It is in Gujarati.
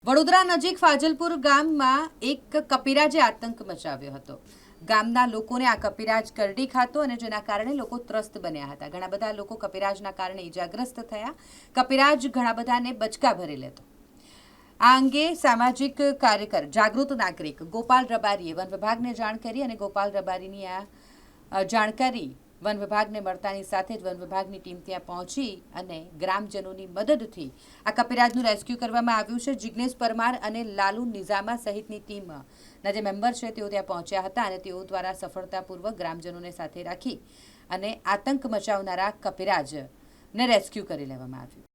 વડોદરા નજીક ફાજલપુર ગામમાં એક કપિરાજે આતંક મચાવ્યો હતો। ગામના લોકોને આ કપિરાજ કરડી ખાતો અને જેના કારણે લોકો ત્રસ્ત બન્યા હતા। ઘણા બધા લોકો કપિરાજના કારણે ઈજાગ્રસ્ત થયા। કપિરાજ ઘણા બધાને બચકા ભરી લેતો। આ અંગે સામાજિક કાર્યકર જાગૃત નાગરિક ગોપાલ રબારીએ વન વિભાગને જાણ કરી અને ગોપાલ રબારીની આ જાણકારી વન વિભાગને મળતાની સાથે જ વન વિભાગની ટીમ ત્યાં પહોંચી અને ગ્રામજનોની મદદથી આ કપિરાજનું રેસ્ક્યુ કરવામાં આવ્યું છે। જિગ્નેશ પરમાર અને લાલુ નિઝામા સહિતની ટીમના જે મેમ્બર છે તેઓ ત્યાં પહોંચ્યા હતા અને તેઓ દ્વારા સફળતાપૂર્વક ગ્રામજનોને સાથે રાખી અને આતંક મચાવનારા કપિરાજને રેસ્ક્યુ કરી લેવામાં આવ્યું।